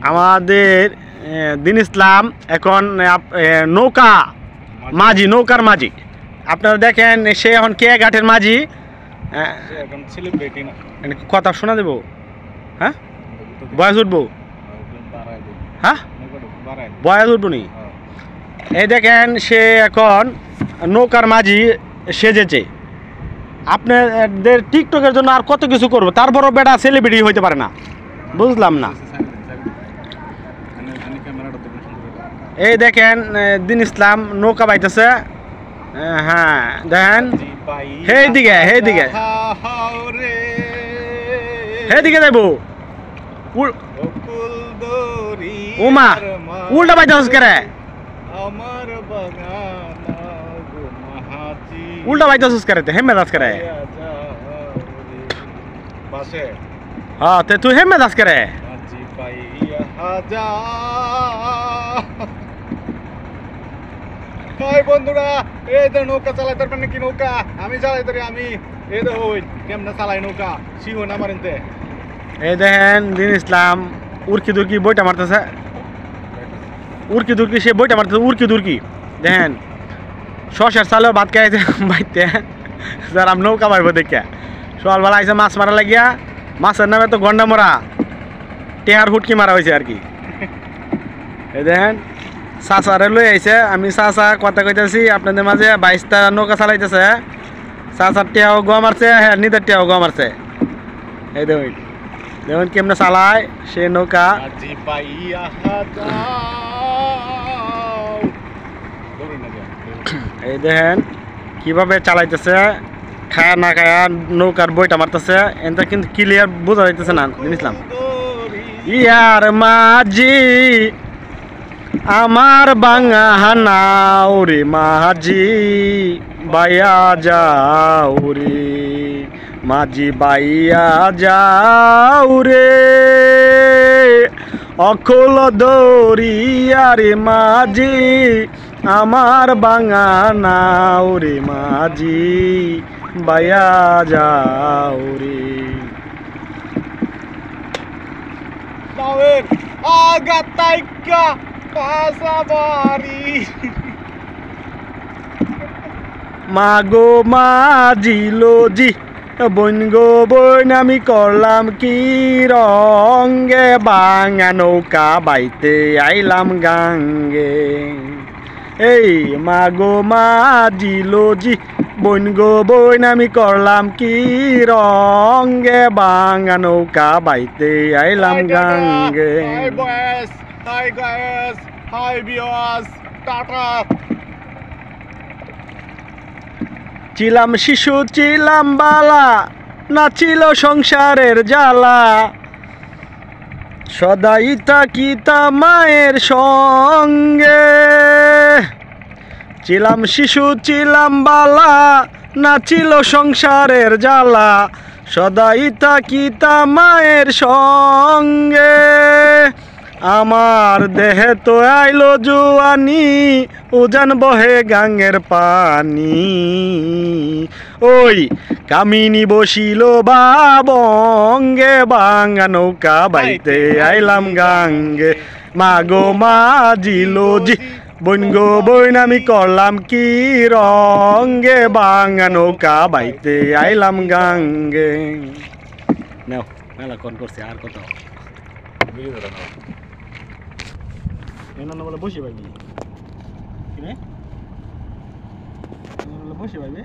আমাদের দিন ইসলাম এখন নৌকা মাঝি, নৌকার মাঝি। আপনারা দেখেন সে এখন কে ঘাটের মাঝি। কথা শোনা দেব? হ্যাঁ, বয়স উঠবো? হ্যাঁ, বয়স উঠবো নি? এই দেখেন সে এখন নৌকার মাঝি সেজেছে। আপনাদের টিকটকের জন্য আর কত কিছু করবো, তারপরও বেটা সেলিব্রিটি হইতে পারে না, বুঝলাম না। এই দেখেন দিন ইসলাম নৌকা বাইতেছে। হ্যাঁ দেখেন, হেদিকে হেদিকে হেদিকে যাইব। উমা উল্টা বাইতেছিস কে রে? উল্টা বাইতেছিস কে রে? হেমে দাস কে রে? হ্যাঁ তুই হেমে দাস কে রে? বন্ধুরা, এই তো নৌকা চালাইতে পারেন কি? নৌকা আমি চালাইতে পারি। আমি এই তো হই কেমনে চালাই নৌকা শিখো না পারেনতে। এই দেখেন দিন ইসলাম উড়কি দুর্কি বইটা মারতেছে। উড়কি দুর্কি সে বইটা মারতেছে, উড়কি দুর্কি। দেখেন শশের চালেও ভাত খাইছে বাইতে। স্যার আমি নৌকা পাইব দেখে সকালবেলা আইসে মাছ মারা লাগিয়া। মাছের নামে তো গন্ডা মরা, টেহার হুটকি মারা হয়েছে আর কি। এই দেখেন চাচারে লই আইছে। আমি চাচা কথা কইতেছি আপনাদের মাঝে। 22টা নৌকা চালাইতেছে। চাচার টেহাও গোয়া মারছে, হ্যাঁ নিজের টেহাও গোয়া মারছে। এই দেখুন দেখুন কেমনে চালায় সে নৌকা। এই দেখেন কিভাবে চালাইতেছে, খায়া না খায়া নৌকার বইটা মারতেছে। এটা কিন্তু ক্লিয়ার বোঝা যাইতেছে না জিনিসলাম। ইয়ার মাঝি আমার বাঙা নাও রে মাঝি বাইয়া যাও রে, মাঝি বাইয়া যাও রে, অখল দরিয়া রে মাঝি আমার বাঙা নাও রে মাঝি বাইয়া যাও রে। আগাতাইকা পাসাবারি মাগো মাঝিলো জি বইন গো বইন আমি করলাম কি রঙ্গে, বাঙা নৌকা বাইতে আইলাম গাঙ্গে। এই মাগো মাঝিলো জি বইন গো বইন আমি করলাম কি রঙ্গে, বাঙা নৌকা বাইতে আইলাম গাঙ্গে। হাই বয়েস, hi guys, hi viewers, tata. ছিলাম শিশু ছিলাম বালা, না ছিল সংসারের জ্বালা, সদাই থাকিতা মায়ের সঙ্গে। ছিলাম শিশু ছিলাম বালা, না ছিল সংসারের জ্বালা, সদাই থাকিতা মায়ের সঙ্গে। আমার দেহে তো আইলো জুয়ানি, উজান বহে গাঙ্গের পানি। ওই কামিনী বসিল বাবঙ্গে, বাঙা নৌকা বাইতে আইলাম গাঙ্গে। মাগো মাঝিলো জি বইন গো বইন আমি করলাম কি রঙ্গে, বাঙা নৌকা বাইতে আইলাম গাঙ্গে। নাও মেলা কোন করছে আর কত বলে বসে পাইবি, বসে পাইবে।